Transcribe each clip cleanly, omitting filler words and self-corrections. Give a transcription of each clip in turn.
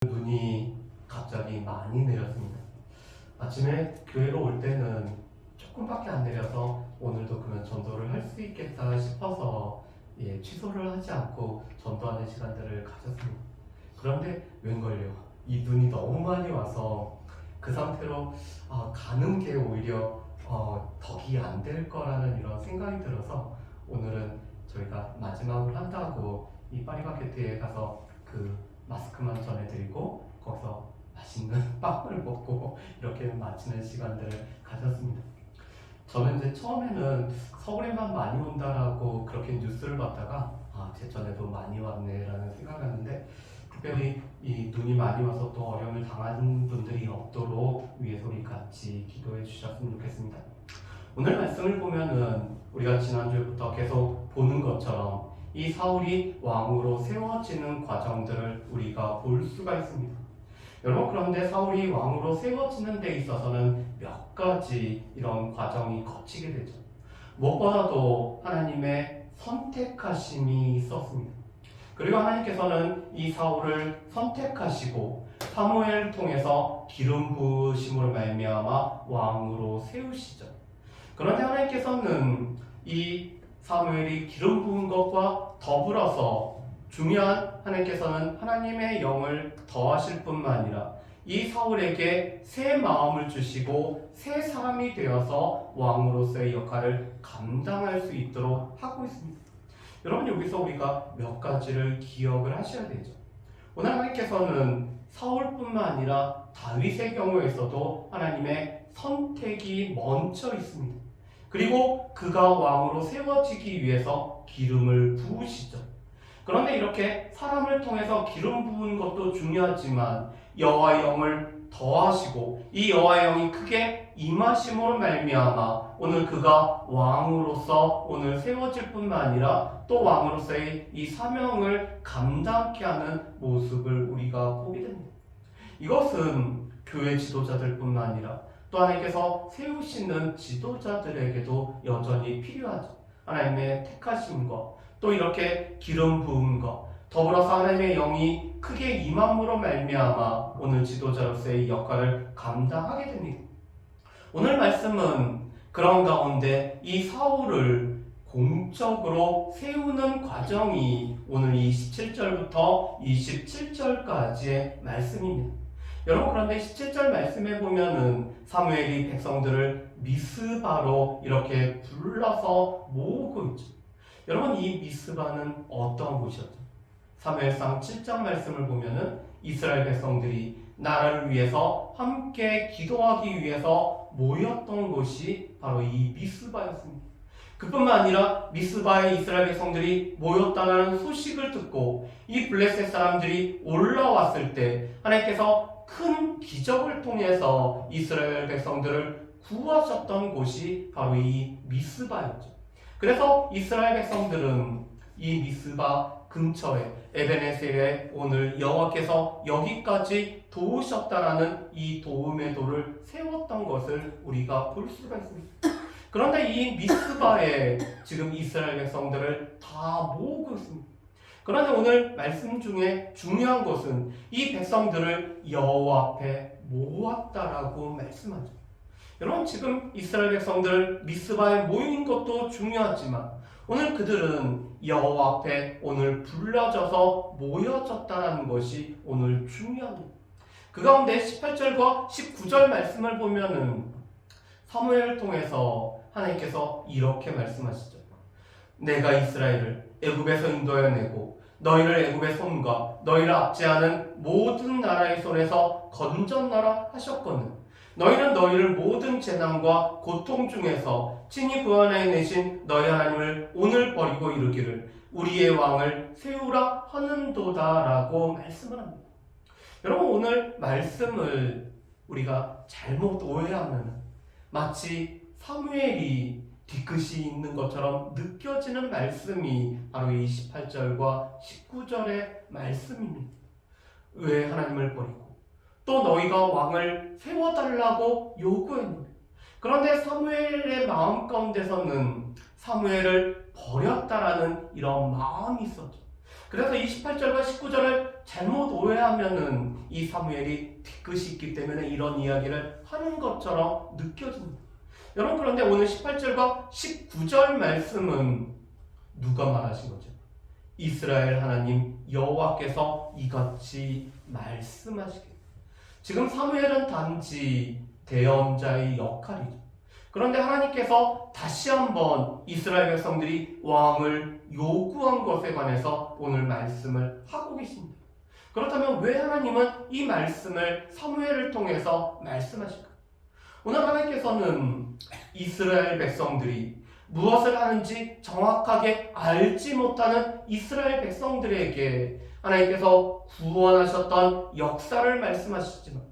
눈이 갑자기 많이 내렸습니다. 아침에 교회로 올 때는 조금밖에 안 내려서 오늘도 그러면 전도를 할 수 있겠다 싶어서 취소를 하지 않고 전도하는 시간들을 가졌습니다. 그런데 웬걸요, 이 눈이 너무 많이 와서 그 상태로 가는 게 오히려 덕이 안 될 거라는 이런 생각이 들어서 오늘은 저희가 마지막을 한다고 이 파리바게뜨에 가서 그 마스크만 전해드리고 거기서 맛있는 빵을 먹고 이렇게 마치는 시간들을 가졌습니다. 저는 이제 처음에는 서울에만 많이 온다라고 그렇게 뉴스를 봤다가 제천에도 많이 왔네라는 생각을 했는데, 특별히 이 눈이 많이 와서 또 어려움을 당하는 분들이 없도록 위에서 우리 같이 기도해 주셨으면 좋겠습니다. 오늘 말씀을 보면은 우리가 지난주부터 계속 보는 것처럼 이 사울이 왕으로 세워지는 과정들을 우리가 볼 수가 있습니다. 여러분, 그런데 사울이 왕으로 세워지는 데 있어서는 몇 가지 이런 과정이 거치게 되죠. 무엇보다도 하나님의 선택하심이 있었습니다. 그리고 하나님께서는 이 사울을 선택하시고 사무엘을 통해서 기름 부으심으로 말미암아 왕으로 세우시죠. 그런데 하나님께서는 이 사무엘이 기름 부은 것과 더불어서 중요한, 하나님께서는 하나님의 영을 더하실 뿐만 아니라 이 사울에게 새 마음을 주시고 새 사람이 되어서 왕으로서의 역할을 감당할 수 있도록 하고 있습니다. 여러분, 여기서 우리가 몇 가지를 기억을 하셔야 되죠. 오늘 하나님께서는 사울뿐만 아니라 다윗의 경우에서도 하나님의 선택이 멈춰 있습니다. 그리고 그가 왕으로 세워지기 위해서 기름을 부으시죠. 그런데 이렇게 사람을 통해서 기름 부은 것도 중요하지만 여호와의 영을 더하시고 이 여호와의 영이 크게 임하심으로 말미암아 오늘 그가 왕으로서 오늘 세워질 뿐만 아니라 또 왕으로서의 이 사명을 감당케 하는 모습을 우리가 보게 됩니다. 이것은 교회 지도자들 뿐만 아니라 또 하나님께서 세우시는 지도자들에게도 여전히 필요하죠. 하나님의 택하심과 또 이렇게 기름 부은 것, 더불어서 하나님의 영이 크게 임함으로 말미암아 오늘 지도자로서의 역할을 감당하게 됩니다. 오늘 말씀은 그런 가운데 이 사울을 공적으로 세우는 과정이 오늘 27절부터 27절까지의 말씀입니다. 여러분, 그런데 17절 말씀에 보면은 사무엘이 백성들을 미스바로 이렇게 불러서 모으고 있죠. 여러분, 이 미스바는 어떤 곳이었죠? 사무엘상 7장 말씀을 보면은 이스라엘 백성들이 나라를 위해서 함께 기도하기 위해서 모였던 곳이 바로 이 미스바였습니다. 그뿐만 아니라 미스바에 이스라엘 백성들이 모였다는 소식을 듣고 이 블레셋 사람들이 올라왔을 때 하나님께서 큰 기적을 통해서 이스라엘 백성들을 구하셨던 곳이 바로 이 미스바였죠. 그래서 이스라엘 백성들은 이 미스바 근처에 에베네셀에 오늘 여호와께서 여기까지 도우셨다라는 이 도움의 돌을 세웠던 것을 우리가 볼 수가 있습니다. 그런데 이 미스바에 지금 이스라엘 백성들을 다 모으고 있습니다. 그런데 오늘 말씀 중에 중요한 것은 이 백성들을 여호와 앞에 모았다라고 말씀하죠. 여러분, 지금 이스라엘 백성들 미스바에 모인 것도 중요하지만 오늘 그들은 여호와 앞에 오늘 불러져서 모여졌다는 것이 오늘 중요합니다. 그 가운데 18절과 19절 말씀을 보면은 사무엘을 통해서 하나님께서 이렇게 말씀하시죠. 내가 이스라엘을 애굽에서 인도해내고 너희를 애굽의 손과 너희를 압제하는 모든 나라의 손에서 건졌노라 하셨거늘 너희는 너희를 모든 재난과 고통 중에서 친히 구원해내신 너희 하나님을 오늘 버리고 이르기를 우리의 왕을 세우라 하는도다 라고 말씀을 합니다. 여러분, 오늘 말씀을 우리가 잘못 오해하면 마치 사무엘이 뒤끝이 있는 것처럼 느껴지는 말씀이 바로 이 18절과 19절의 말씀입니다. 왜 하나님을 버리고 또 너희가 왕을 세워달라고 요구했는데, 그런데 사무엘의 마음 가운데서는 사무엘을 버렸다라는 이런 마음이 있었죠. 그래서 이 18절과 19절을 잘못 오해하면은 이 사무엘이 뒤끝이 있기 때문에 이런 이야기를 하는 것처럼 느껴집니다. 여러분, 그런데 오늘 18절과 19절 말씀은 누가 말하신 거죠? 이스라엘 하나님 여호와께서 이같이 말씀하시길. 지금 사무엘은 단지 대언자의 역할이죠. 그런데 하나님께서 다시 한번 이스라엘 백성들이 왕을 요구한 것에 관해서 오늘 말씀을 하고 계십니다. 그렇다면 왜 하나님은 이 말씀을 사무엘을 통해서 말씀하실까? 오늘 하나님께서는 이스라엘 백성들이 무엇을 하는지 정확하게 알지 못하는 이스라엘 백성들에게 하나님께서 구원하셨던 역사를 말씀하시지만,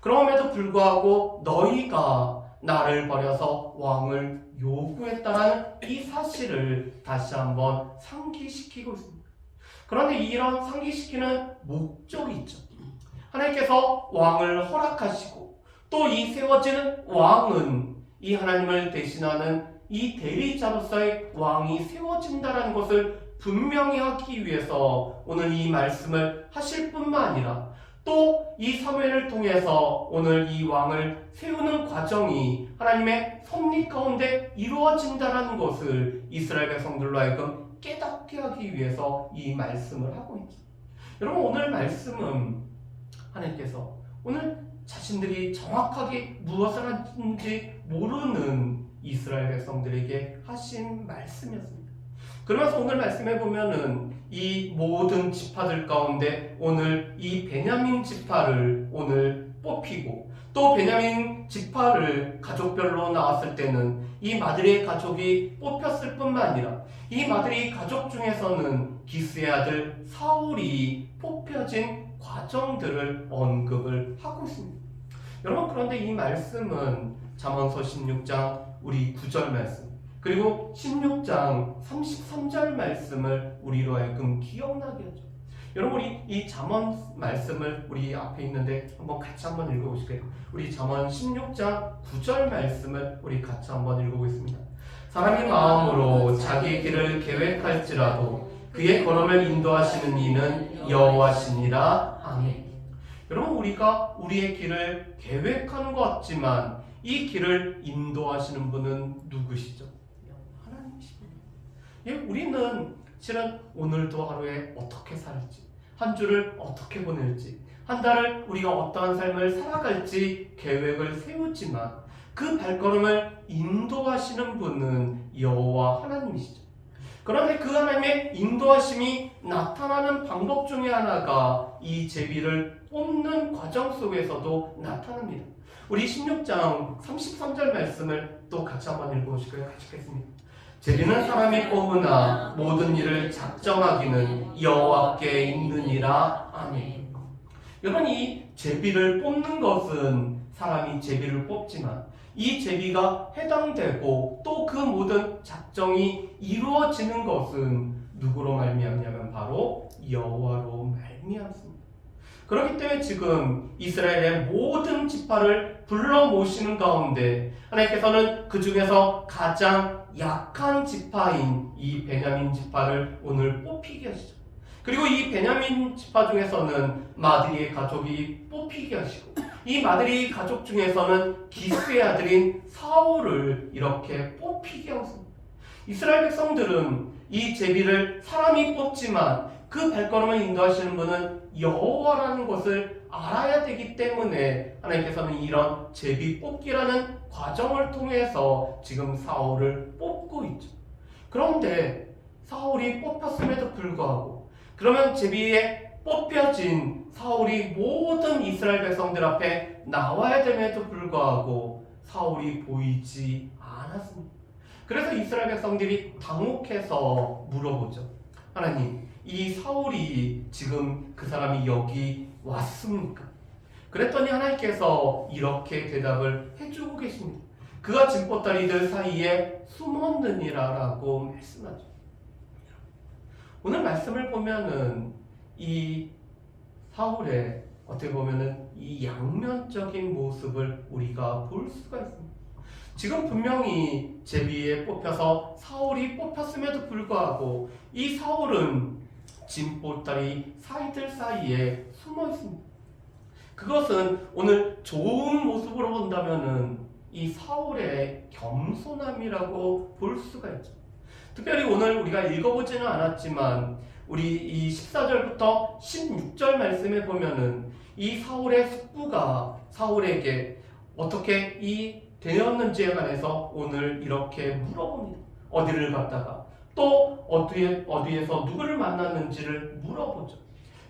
그럼에도 불구하고 너희가 나를 버려서 왕을 요구했다라는 이 사실을 다시 한번 상기시키고 있습니다. 그런데 이런 상기시키는 목적이 있죠. 하나님께서 왕을 허락하시고 또 이 세워지는 왕은 이 하나님을 대신하는 이 대리자로서의 왕이 세워진다는 것을 분명히 하기 위해서 오늘 이 말씀을 하실 뿐만 아니라 또 이 사무엘을 통해서 오늘 이 왕을 세우는 과정이 하나님의 섭리 가운데 이루어진다는 것을 이스라엘 백성들로 하여금 깨닫게 하기 위해서 이 말씀을 하고 있죠. 여러분, 오늘 말씀은 하나님께서 오늘 자신들이 정확하게 무엇을 하는지 모르는 이스라엘 백성들에게 하신 말씀이었습니다. 그러면서 오늘 말씀해 보면은 이 모든 지파들 가운데 오늘 이 베냐민 지파를 오늘 뽑히고, 또 베냐민 지파를 가족별로 나왔을 때는 이 마드리의 가족이 뽑혔을 뿐만 아니라 이 마드리 가족 중에서는 기스의 아들 사울이 뽑혀진 과정들을 언급을 하고 있습니다. 여러분, 그런데 이 말씀은 잠언서 16장 우리 9절 말씀, 그리고 16장 33절 말씀을 우리로 하여금 기억나게 하죠. 여러분, 우리 이 잠언 말씀을 우리 앞에 있는데 같이 한번 읽어보실게요. 우리 잠언 16장 9절 말씀을 우리 같이 한번 읽어보겠습니다. 사람이 마음으로 자기의 길을 계획할지라도 그의 걸음을 인도하시는 이는 여호와시니라. 아멘. 여러분, 우리가 우리의 길을 계획하는 것 같지만 이 길을 인도하시는 분은 누구시죠? 하나님이십니다. 예, 우리는 실은 오늘도 하루에 어떻게 살지, 한 주를 어떻게 보낼지, 한 달을 우리가 어떠한 삶을 살아갈지 계획을 세우지만 그 발걸음을 인도하시는 분은 여호와 하나님이시죠. 그런데 그 하나님의 인도하심이 나타나는 방법 중에 하나가 이 제비를 뽑는 과정 속에서도 나타납니다. 우리 16장 33절 말씀을 또 같이 한번 읽어보실까요? 같이 읽겠습니다. 제비는 사람이 뽑으나 모든 일을 작정하기는 여호와께 있느니라. 아멘. 여러분, 이 제비를 뽑는 것은 사람이 제비를 뽑지만 이 제비가 해당되고 또 그 모든 작정이 이루어지는 것은 누구로 말미암냐면 바로 여호와로 말미암습니다. 그렇기 때문에 지금 이스라엘의 모든 지파를 불러 모시는 가운데 하나님께서는 그 중에서 가장 약한 지파인 이 베냐민 지파를 오늘 뽑히게 하시죠. 그리고 이 베냐민 지파 중에서는 마드리의 가족이 뽑히게 하시고, 이 마드리 가족 중에서는 기스의 아들인 사울을 이렇게 뽑히게 하십니다. 이스라엘 백성들은 이 제비를 사람이 뽑지만 그 발걸음을 인도하시는 분은 여호와라는 것을 알아야 되기 때문에 하나님께서는 이런 제비 뽑기라는 과정을 통해서 지금 사울을 뽑고 있죠. 그런데 사울이 뽑혔음에도 불구하고, 그러면 제비에 뽑혀진 사울이 모든 이스라엘 백성들 앞에 나와야 됨에도 불구하고 사울이 보이지 않았습니다. 그래서 이스라엘 백성들이 당혹해서 물어보죠. 하나님, 이 사울이 지금 그 사람이 여기 왔습니까? 그랬더니 하나님께서 이렇게 대답을 해주고 계십니다. 그가 짐보따리들 사이에 숨었느니라라고 말씀하죠. 오늘 말씀을 보면은 이 사울의 어떻게 보면은 이 양면적인 모습을 우리가 볼 수가 있습니다. 지금 분명히 제비에 뽑혀서 사울이 뽑혔음에도 불구하고 이 사울은 진보다리 사이들 사이에 숨어 있습니다. 그것은 오늘 좋은 모습으로 본다면은 이 사울의 겸손함이라고 볼 수가 있죠. 특별히 오늘 우리가 읽어보지는 않았지만 우리 이 14절부터 16절 말씀에 보면은 이 사울의 숙부가 사울에게 어떻게 이 되었는지에 관해서 오늘 이렇게 물어봅니다. 어디를 갔다가 또 어디에서 누구를 만났는지를 물어보죠.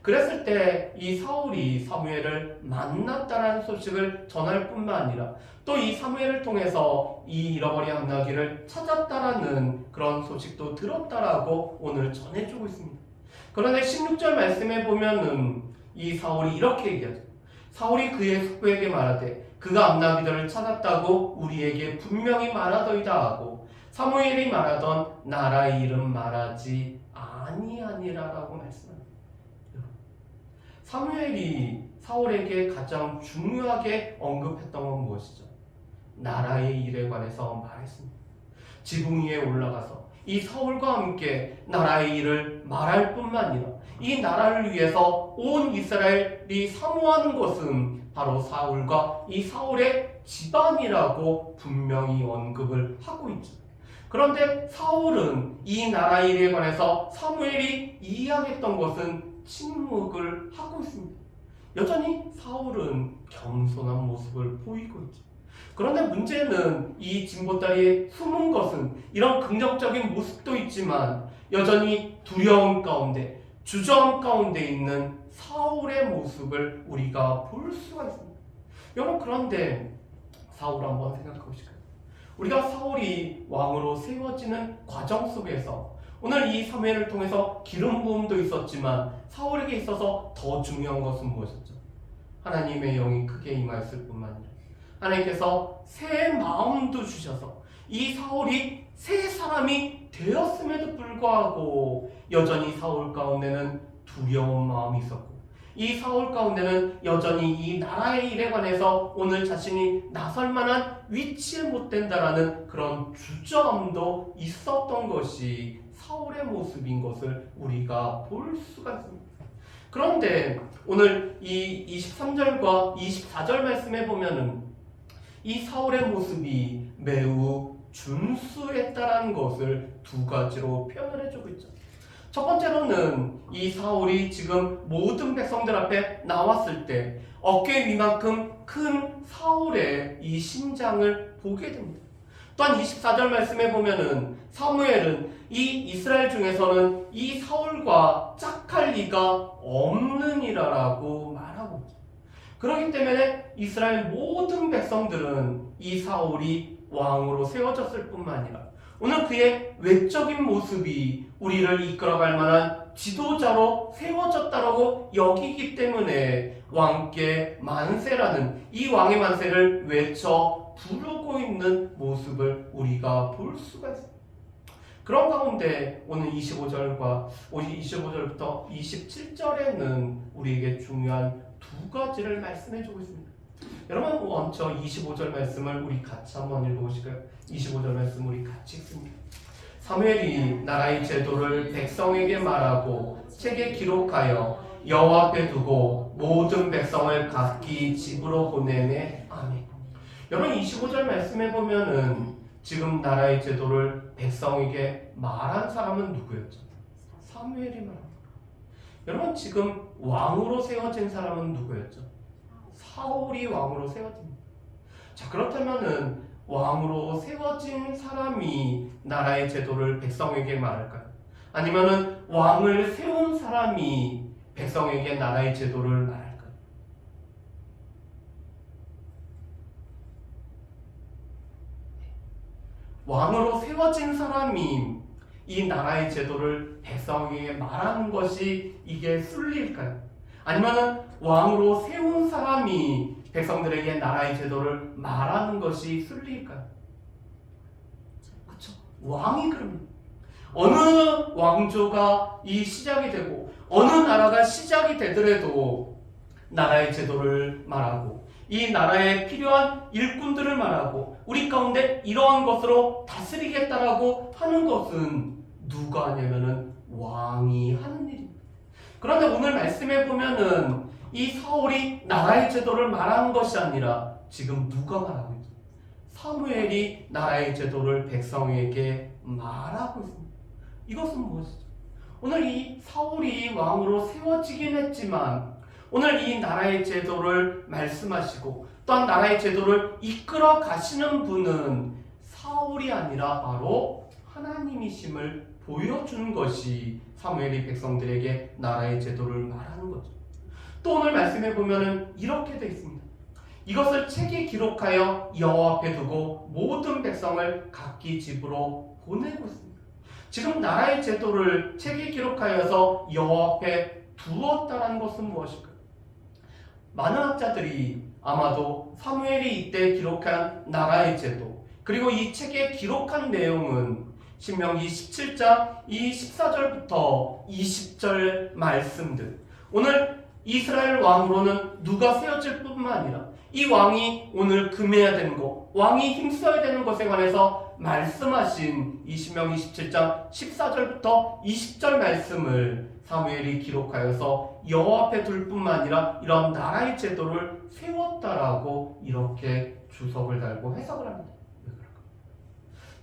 그랬을 때 이 사울이 사무엘을 만났다라는 소식을 전할 뿐만 아니라 또 이 사무엘을 통해서 이 잃어버린 암나귀를 찾았다라는 그런 소식도 들었다라고 오늘 전해주고 있습니다. 그런데 16절 말씀에 보면은 이 사울이 이렇게 얘기하죠. 사울이 그의 숙부에게 말하되 그가 암나귀들을 찾았다고 우리에게 분명히 말하더이다 하고 사무엘이 말하던 나라의 이름 말하지 아니하니라라고 말씀합니다. 사무엘이 사울에게 가장 중요하게 언급했던 건 무엇이죠? 나라의 일에 관해서 말했습니다. 지붕 위에 올라가서 이 사울과 함께 나라의 일을 말할 뿐만 아니라 이 나라를 위해서 온 이스라엘이 사모하는 것은 바로 사울과 이 사울의 집안이라고 분명히 언급을 하고 있죠. 그런데 사울은 이 나라의 일에 관해서 사무엘이 이야기했던 것은 침묵을 하고 있습니다. 여전히 사울은 겸손한 모습을 보이고 있죠. 그런데 문제는 이 진보다리에 숨은 것은 이런 긍정적인 모습도 있지만 여전히 두려움 가운데 주저함 가운데 있는 사울의 모습을 우리가 볼 수가 있습니다. 여러분, 그런데 사울 한번 생각해 보실까요? 우리가 사울이 왕으로 세워지는 과정 속에서 오늘 이 사무엘을 통해서 기름 부음도 있었지만 사울에게 있어서 더 중요한 것은 무엇이었죠? 하나님의 영이 크게 임하였을 뿐만 아니라 하나님께서 새 마음도 주셔서 이 사울이 새 사람이 되었음에도 불구하고 여전히 사울 가운데는 두려운 마음이 있었고 이 사울 가운데는 여전히 이 나라의 일에 관해서 오늘 자신이 나설 만한 위치에 못 된다라는 그런 주저함도 있었던 것이 사울의 모습인 것을 우리가 볼 수가 있습니다. 그런데 오늘 이 23절과 24절 말씀에 보면은 이 사울의 모습이 매우 준수했다라는 것을 두 가지로 표현을 해주고 있죠. 첫 번째로는 이 사울이 지금 모든 백성들 앞에 나왔을 때 어깨 위만큼 큰 사울의 이 심장을 보게 됩니다. 또한 24절 말씀에 보면은 사무엘은 이 이스라엘 중에서는 이 사울과 짝할 리가 없느니라라고 말하고 있죠. 그렇기 때문에 이스라엘 모든 백성들은 이 사울이 왕으로 세워졌을 뿐만 아니라 오늘 그의 외적인 모습이 우리를 이끌어갈 만한 지도자로 세워졌다라고 여기기 때문에 왕께 만세라는 이 왕의 만세를 외쳐 부르고 있는 모습을 우리가 볼 수가 있습니다. 그런 가운데 오늘 25절부터 27절에는 우리에게 중요한 두 가지를 말씀해주고 있습니다. 여러분, 먼저 25절 말씀을 우리 같이 한번 읽어보실까요? 25절 말씀 우리 같이 읽습니다. 사무엘이 나라의 제도를 백성에게 말하고 책에 기록하여 여호와 앞에 두고 모든 백성을 각기 집으로 보내매 아멘. 여러분, 25절 말씀에 보면은 지금 나라의 제도를 백성에게 말한 사람은 누구였죠? 사무엘이 말합니다. 여러분, 지금 왕으로 세워진 사람은 누구였죠? 사울이 왕으로 세워집니다. 자, 그렇다면은 왕으로 세워진 사람이 나라의 제도를 백성에게 말할까요? 아니면은 왕을 세운 사람이 백성에게 나라의 제도를 말할까요? 왕으로 세워진 사람이 이 나라의 제도를 백성에게 말하는 것이 이게 순리일까요? 아니면은 왕으로 세운 사람이 백성들에게 나라의 제도를 말하는 것이 순리일까요? 그렇죠. 왕이 그럽니다. 어느 왕조가 이 시작이 되고 어느 나라가 시작이 되더라도 나라의 제도를 말하고 이 나라에 필요한 일꾼들을 말하고 우리 가운데 이러한 것으로 다스리겠다라고 하는 것은 누가 하냐면은 왕이 하는 일입니다. 그런데 오늘 말씀해 보면은 이 사울이 나라의 제도를 말한 것이 아니라 지금 누가 말하고 있죠? 사무엘이 나라의 제도를 백성에게 말하고 있습니다. 이것은 무엇이죠? 오늘 이 사울이 왕으로 세워지긴 했지만 오늘 이 나라의 제도를 말씀하시고 또한 나라의 제도를 이끌어 가시는 분은 사울이 아니라 바로 하나님이심을 보여준 것이 사무엘이 백성들에게 나라의 제도를 말하는 거죠. 또 오늘 말씀해 보면은 이렇게 되어 있습니다. 이것을 책에 기록하여 여호와 앞에 두고 모든 백성을 각기 집으로 보내고 있습니다. 지금 나라의 제도를 책에 기록하여서 여호와 앞에 두었다는 것은 무엇일까요? 많은 학자들이 아마도 사무엘이 이때 기록한 나라의 제도, 그리고 이 책에 기록한 내용은 신명기 17장 이 14절부터 20절 말씀들, 오늘 이스라엘 왕으로는 누가 세워질 뿐만 아니라 이 왕이 오늘 금해야 되는 것, 왕이 힘써야 되는 것에 관해서 말씀하신 이 신명기 17장 14절부터 20절 말씀을 사무엘이 기록하여서 여호와 앞에 둘 뿐만 아니라 이런 나라의 제도를 세웠다라고 이렇게 주석을 달고 해석을 합니다. 왜 그럴까요?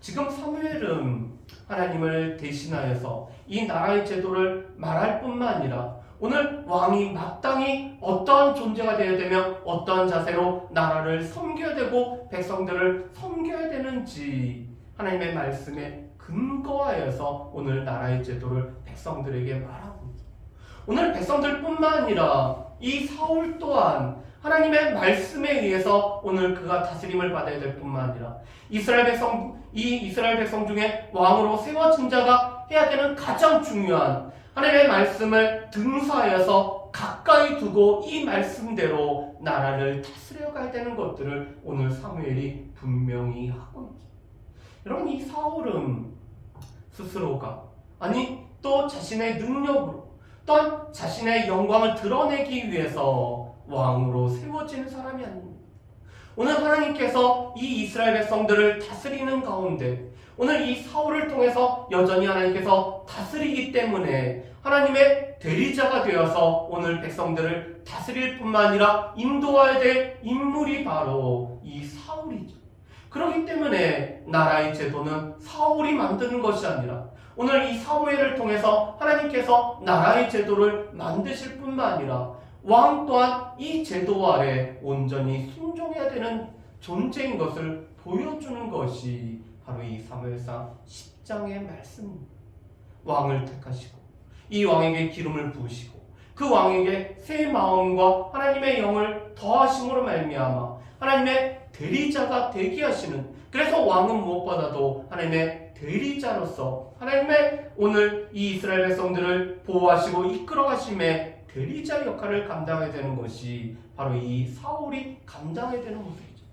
지금 사무엘은 하나님을 대신하여서 이 나라의 제도를 말할 뿐만 아니라 오늘 왕이 마땅히 어떠한 존재가 되어야 되며 어떠한 자세로 나라를 섬겨야 되고 백성들을 섬겨야 되는지 하나님의 말씀에 근거하여서 오늘 나라의 제도를 백성들에게 말하고 있습니다. 오늘 백성들뿐만 아니라 이 사울 또한 하나님의 말씀에 의해서 오늘 그가 다스림을 받아야 될 뿐만 아니라 이스라엘 백성 중에 왕으로 세워진 자가 해야 되는 가장 중요한 하나님의 말씀을 등사하여서 가까이 두고 이 말씀대로 나라를 다스려 가야 되는 것들을 오늘 사무엘이 분명히 하고 있죠. 여러분, 이 사울은 스스로가 아니 또 자신의 능력으로 또한 자신의 영광을 드러내기 위해서 왕으로 세워진 사람이 아닙니다. 오늘 하나님께서 이 이스라엘 백성들을 다스리는 가운데 오늘 이 사울을 통해서 여전히 하나님께서 다스리기 때문에 하나님의 대리자가 되어서 오늘 백성들을 다스릴 뿐만 아니라 인도해야 될 인물이 바로 이 사울이죠. 그렇기 때문에 나라의 제도는 사울이 만드는 것이 아니라 오늘 이 사무엘을 통해서 하나님께서 나라의 제도를 만드실 뿐만 아니라 왕 또한 이 제도 아래 온전히 순종해야 되는 존재인 것을 보여주는 것이 바로 이 사무엘상 10장의 말씀입니다. 왕을 택하시고 이 왕에게 기름을 부으시고 그 왕에게 새 마음과 하나님의 영을 더하심으로 말미암아 하나님의 대리자가 되게 하시는, 그래서 왕은 무엇보다도 하나님의 대리자로서 하나님의 오늘 이 이스라엘 백성들을 보호하시고 이끌어 가심의 대리자 역할을 감당해야 되는 것이 바로 이 사울이 감당해야 되는 모습이죠.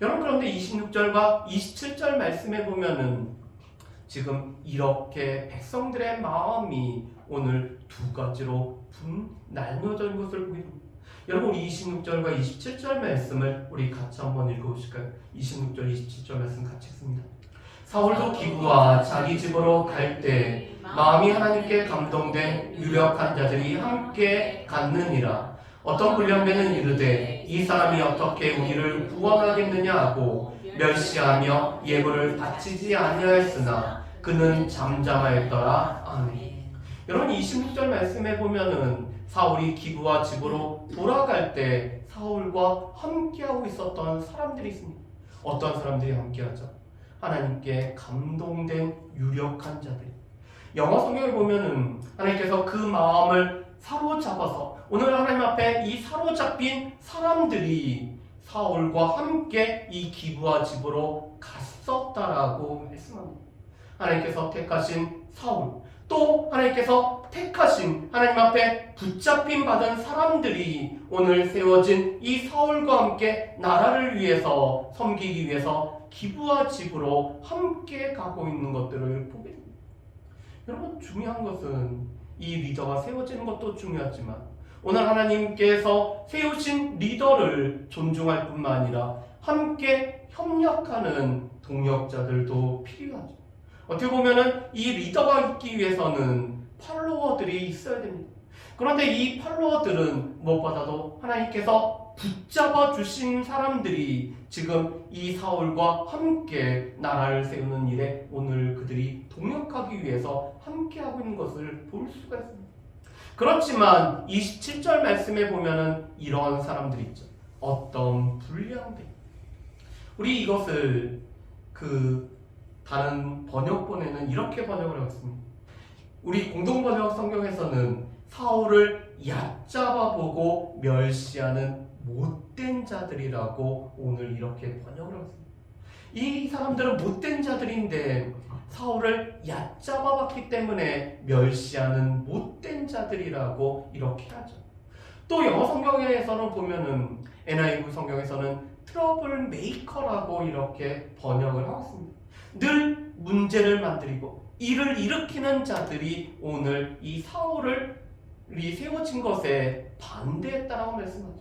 여러분, 그런데 26절과 27절 말씀에 보면은 지금 이렇게 백성들의 마음이 오늘 두 가지로 나뉘어져 있는 것을 보게 됩니다. 여러분, 26절과 27절 말씀을 우리 같이 한번 읽어보실까요? 26절, 27절 말씀 같이 읽습니다. 사울도 기브와 자기 집으로 갈 때 마음이 하나님께 감동된 유력한 자들이 함께 갔느니라. 어떤 불량배는 이르되 이 사람이 어떻게 우리를 구원하겠느냐 하고 멸시하며 예물을 바치지 아니하였으나 그는 잠잠하였더라. 아멘. 여러분, 26절 말씀에 보면은 사울이 기브와 집으로 돌아갈 때 사울과 함께하고 있었던 사람들이 있습니다. 어떤 사람들이 함께하죠? 하나님께 감동된 유력한 자들. 영어 성경에 보면은 하나님께서 그 마음을 사로잡아서 오늘 하나님 앞에 이 사로잡힌 사람들이 사울과 함께 이 기브와 집으로 갔었다라고 말씀합니다. 하나님께서 택하신 사울, 또 하나님께서 택하신 하나님 앞에 붙잡힘 받은 사람들이 오늘 세워진 이 사울과 함께 나라를 위해서 섬기기 위해서 기브와 집으로 함께 가고 있는 것들을 보게 됩니다. 여러분, 중요한 것은 이 리더가 세워지는 것도 중요하지만 오늘 하나님께서 세우신 리더를 존중할 뿐만 아니라 함께 협력하는 동역자들도 필요하죠. 어떻게 보면은 이 리더가 있기 위해서는 팔로워들이 있어야 됩니다. 그런데 이 팔로워들은 무엇보다도 하나님께서 붙잡아 주신 사람들이 지금 이 사울과 함께 나라를 세우는 일에 오늘 그들이 동역하기 위해서 함께하고 있는 것을 볼 수가 있습니다. 그렇지만 27절 말씀에 보면은 이런 사람들이 있죠. 어떤 불량배. 우리 이것을 다른 번역본에는 이렇게 번역을 하고 있습니다. 우리 공동번역 성경에서는 사울을 얕잡아 보고 멸시하는 못된 자들이라고 오늘 이렇게 번역을 하고 있습니다. 이 사람들은 못된 자들인데 사울을 얕잡아 봤기 때문에 멸시하는 못된 자들이라고 이렇게 하죠. 또 영어 성경에서는 보면은 NIV 성경에서는 트러블 메이커라고 이렇게 번역을 하고 있습니다. 늘 문제를 만들고 일을 일으키는 자들이 오늘 이 사울을 세워진 것에 반대했다라고 말씀하죠.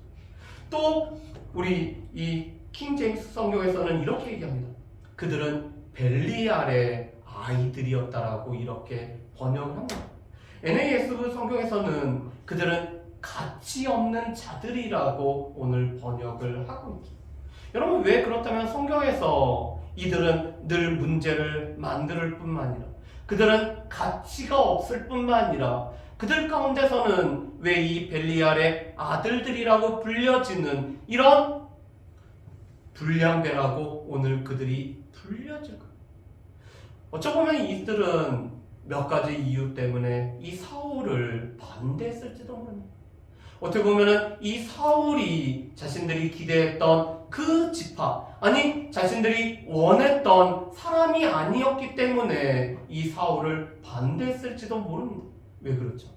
또 우리 이 킹 제임스 성경에서는 이렇게 얘기합니다. 그들은 벨리알의 아이들이었다라고 이렇게 번역을 합니다. NASB 성경에서는 그들은 가치 없는 자들이라고 오늘 번역을 하고 있죠. 여러분, 왜 그렇다면 성경에서 이들은 늘 문제를 만들 뿐만 아니라 그들은 가치가 없을 뿐만 아니라 그들 가운데서는 왜 이 벨리알의 아들들이라고 불려지는 이런 불량배라고 오늘 그들이 불려질까? 어쩌보면 이들은 몇 가지 이유 때문에 이 사울을 반대했을지도 모릅니다. 어떻게 보면은 이 사울이 자신들이 기대했던 그 지파, 아니 자신들이 원했던 사람이 아니었기 때문에 이 사울을 반대했을지도 모릅니다. 왜 그렇죠?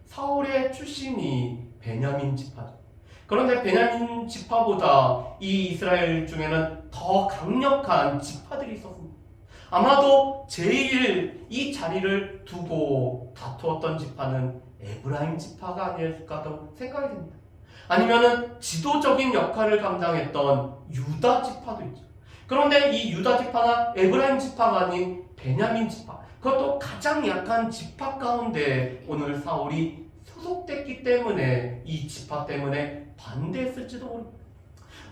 사울의 출신이 베냐민 지파죠. 그런데 베냐민 지파보다 이 이스라엘 중에는 더 강력한 지파들이 있었습니다. 아마도 제일 이 자리를 두고 다투었던 지파는 에브라임 지파가 아닐까도 생각이 됩니다. 아니면은 지도적인 역할을 감당했던 유다 지파도 있죠. 그런데 이 유다 지파나 에브라임 지파가 아닌 베냐민 지파, 그것도 가장 약한 지파 가운데 오늘 사울이 소속됐기 때문에 이 지파 때문에 반대했을지도 모릅니다.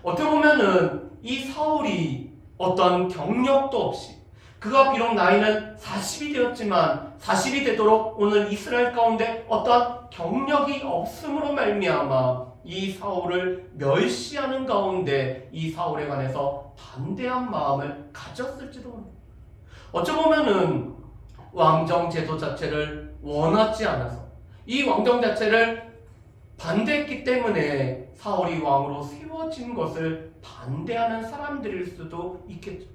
어떻게 보면은 이 사울이 어떤 경력도 없이, 그가 비록 나이는 40이 되었지만 40이 되도록 오늘 이스라엘 가운데 어떠한 경력이 없음으로 말미암아 이 사울을 멸시하는 가운데 이 사울에 관해서 반대한 마음을 가졌을지도 모릅니다. 어쩌보면은 왕정 제도 자체를 원하지 않아서 이 왕정 자체를 반대했기 때문에 사울이 왕으로 세워진 것을 반대하는 사람들일 수도 있겠죠.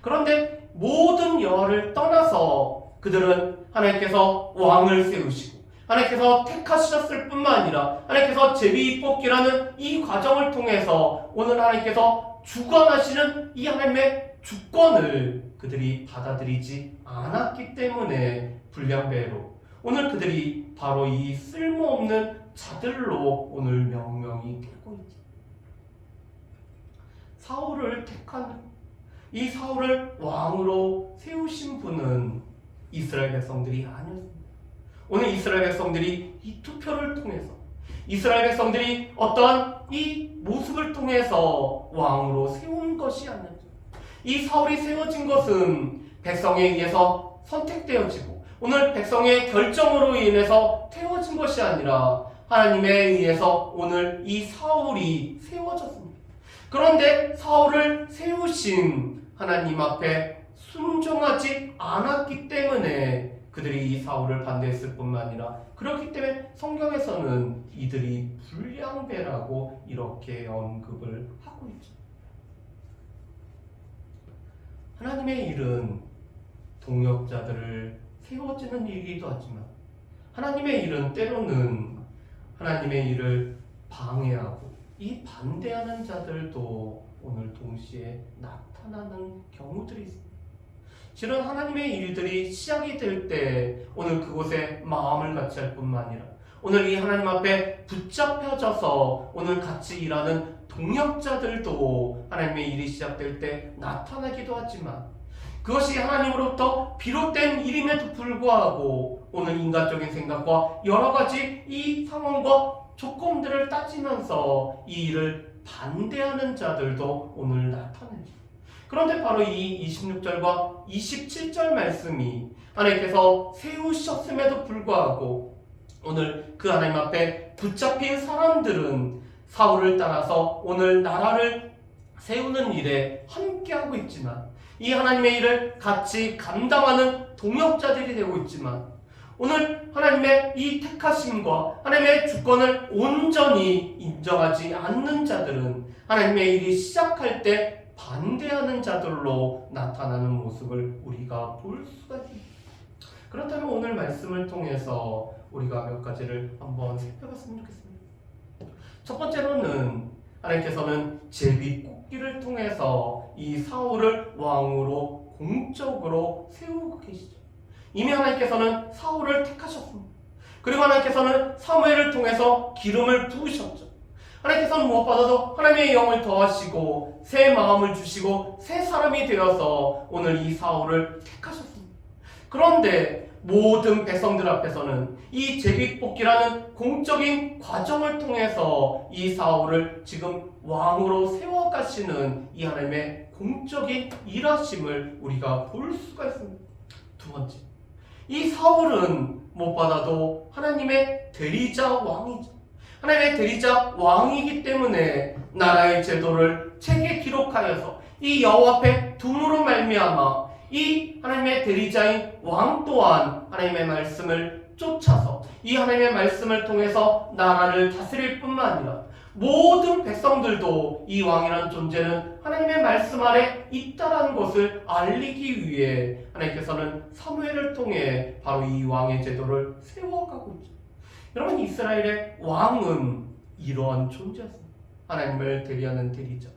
그런데 모든 여하를 떠나서 그들은 하나님께서 왕을 세우시고 하나님께서 택하셨을 뿐만 아니라 하나님께서 제비 뽑기라는 이 과정을 통해서 오늘 하나님께서 주관하시는 이 하나님의 주권을 그들이 받아들이지 않았기 때문에 불량배로 오늘 그들이 바로 이 쓸모없는 자들로 오늘 명명이 되고 있죠. 사울을 택한 이 사울을 왕으로 세우신 분은 이스라엘 백성들이 아니었습니다. 오늘 이스라엘 백성들이 이 투표를 통해서 이스라엘 백성들이 어떠한 이 모습을 통해서 왕으로 세운 것이 아니었죠. 이 사울이 세워진 것은 백성에 의해서 선택되어지고 오늘 백성의 결정으로 인해서 태워진 것이 아니라 하나님에 의해서 오늘 이 사울이 세워졌습니다. 그런데 사울을 세우신 하나님 앞에 순종하지 않았기 때문에 그들이 이 사울을 반대했을 뿐만 아니라 그렇기 때문에 성경에서는 이들이 불량배라고 이렇게 언급을 하고 있죠. 하나님의 일은 동역자들을 세워지는 일이기도 하지만 하나님의 일은 때로는 하나님의 일을 방해하고 이 반대하는 자들도 오늘 동시에 나타나는 경우들이 있습니다. 실은 하나님의 일들이 시작이 될 때 오늘 그곳에 마음을 같이 할 뿐만 아니라 오늘 이 하나님 앞에 붙잡혀져서 오늘 같이 일하는 동역자들도 하나님의 일이 시작될 때 나타나기도 하지만 그것이 하나님으로부터 비롯된 일임에도 불구하고 오늘 인간적인 생각과 여러 가지 이 상황과 조건들을 따지면서 이 일을 반대하는 자들도 오늘 나타냅니다. 그런데 바로 이 26절과 27절 말씀이 하나님께서 세우셨음에도 불구하고 오늘 그 하나님 앞에 붙잡힌 사람들은 사울을 따라서 오늘 나라를 세우는 일에 함께하고 있지만 이 하나님의 일을 같이 감당하는 동역자들이 되고 있지만 오늘 하나님의 이 택하심과 하나님의 주권을 온전히 인정하지 않는 자들은 하나님의 일이 시작할 때 반대하는 자들로 나타나는 모습을 우리가 볼 수가 있습니다. 그렇다면 오늘 말씀을 통해서 우리가 몇 가지를 한번 살펴봤으면 좋겠습니다. 첫 번째로는 하나님께서는 제비뽑기를 통해서 이 사울을 왕으로 공적으로 세우고 계시죠. 이미 하나님께서는 사울을 택하셨습니다. 그리고 하나님께서는 사무엘을 통해서 기름을 부으셨죠. 하나님께서는 무엇보다도 하나님의 영을 더하시고 새 마음을 주시고 새 사람이 되어서 오늘 이 사울을 택하셨습니다. 그런데 모든 백성들 앞에서는 이 제비뽑기라는 공적인 과정을 통해서 이 사울을 지금 왕으로 세워가시는 이 하나님의 공적인 일하심을 우리가 볼 수가 있습니다. 두 번째, 이 사울은 무엇보다도 하나님의 대리자 왕이죠. 하나님의 대리자 왕이기 때문에 나라의 제도를 책에 기록하여서 이 여호와 앞에 둠으로 말미암아 이 하나님의 대리자인 왕 또한 하나님의 말씀을 쫓아서 이 하나님의 말씀을 통해서 나라를 다스릴 뿐만 아니라 모든 백성들도 이 왕이라는 존재는 하나님의 말씀 아래 있다라는 것을 알리기 위해 하나님께서는 사무엘을 통해 바로 이 왕의 제도를 세워가고 있죠. 여러분, 이스라엘의 왕은 이러한 존재였습니다. 하나님을 대리하는 대리자,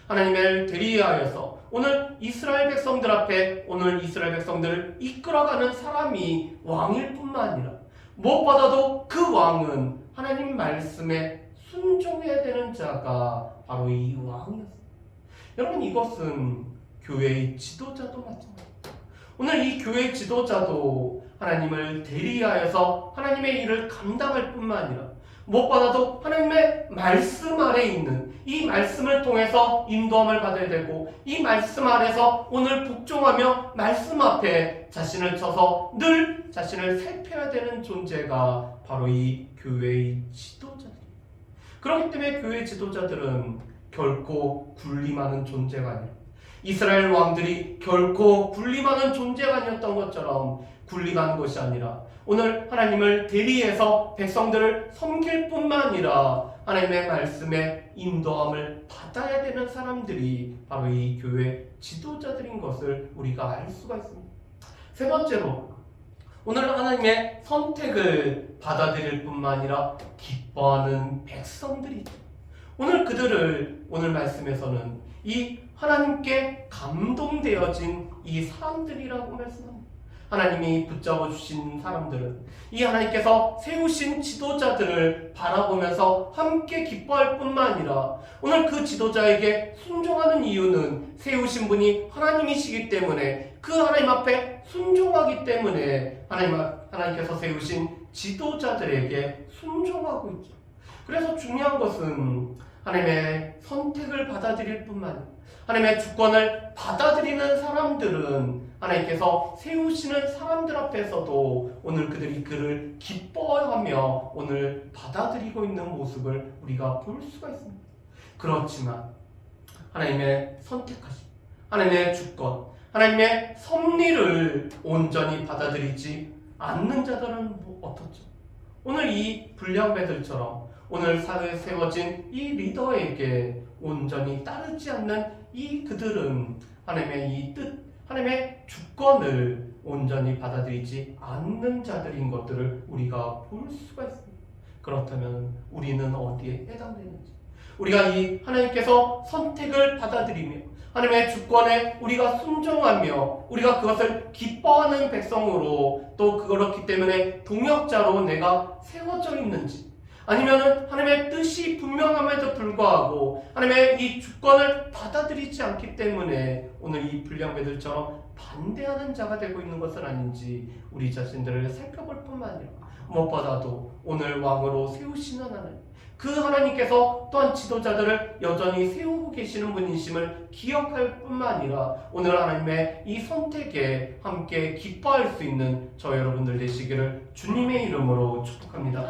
하나님을 대리하여서 오늘 이스라엘 백성들 앞에 오늘 이스라엘 백성들을 이끌어가는 사람이 왕일 뿐만 아니라 무엇보다도 그 왕은 하나님 말씀에 순종해야 되는 자가 바로 이 왕이었습니다. 여러분, 이것은 교회의 지도자도 마찬가지입니다. 오늘 이 교회의 지도자도 하나님을 대리하여서 하나님의 일을 감당할 뿐만 아니라 무엇보다도 하나님의 말씀 아래 있는 이 말씀을 통해서 인도함을 받아야 되고 이 말씀 아래서 오늘 복종하며 말씀 앞에 자신을 쳐서 늘 자신을 살펴야 되는 존재가 바로 이 교회의 지도자들입니다. 그렇기 때문에 교회 지도자들은 결코 군림하는 존재가 아니라 이스라엘 왕들이 결코 군림하는 존재가 아니었던 것처럼 군림하는 것이 아니라 오늘 하나님을 대리해서 백성들을 섬길 뿐만 아니라 하나님의 말씀에 인도함을 받아야 되는 사람들이 바로 이 교회 지도자들인 것을 우리가 알 수가 있습니다. 세 번째로 오늘 하나님의 선택을 받아들일 뿐만 아니라 기뻐하는 백성들이 있죠. 오늘 그들을 오늘 말씀에서는 이 하나님께 감동되어진 이 사람들이라고 말씀합니다. 하나님이 붙잡아 주신 사람들은 이 하나님께서 세우신 지도자들을 바라보면서 함께 기뻐할 뿐만 아니라 오늘 그 지도자에게 순종하는 이유는 세우신 분이 하나님이시기 때문에 그 하나님 앞에 순종하기 때문에 하나님께서 세우신 지도자들에게 순종하고 있죠. 그래서 중요한 것은 하나님의 선택을 받아들일 뿐만 아니라 하나님의 주권을 받아들이는 사람들은 하나님께서 세우시는 사람들 앞에서도 오늘 그들이 그를 기뻐하며 오늘 받아들이고 있는 모습을 우리가 볼 수가 있습니다. 그렇지만 하나님의 선택하심, 하나님의 주권, 하나님의 섭리를 온전히 받아들이지 않는 자들은 어떻죠? 오늘 이 불량배들처럼 오늘 사회에 세워진 이 리더에게 온전히 따르지 않는 이 그들은 하나님의 이 뜻, 하나님의 주권을 온전히 받아들이지 않는 자들인 것들을 우리가 볼 수가 있습니다. 그렇다면 우리는 어디에 해당되는지, 우리가 이 하나님께서 선택을 받아들이며 하나님의 주권에 우리가 순종하며 우리가 그것을 기뻐하는 백성으로 또 그렇기 때문에 동역자로 내가 세워져 있는지, 아니면은 하나님의 뜻이 분명함에도 불구하고 하나님의 이 주권을 받아들이지 않기 때문에 오늘 이 불량배들처럼 반대하는 자가 되고 있는 것은 아닌지 우리 자신들을 살펴볼 뿐만 아니라 무엇보다도 오늘 왕으로 세우시는 하나님, 그 하나님께서 또한 지도자들을 여전히 세우고 계시는 분이심을 기억할 뿐만 아니라 오늘 하나님의 이 선택에 함께 기뻐할 수 있는 저 여러분들 되시기를 주님의 이름으로 축복합니다.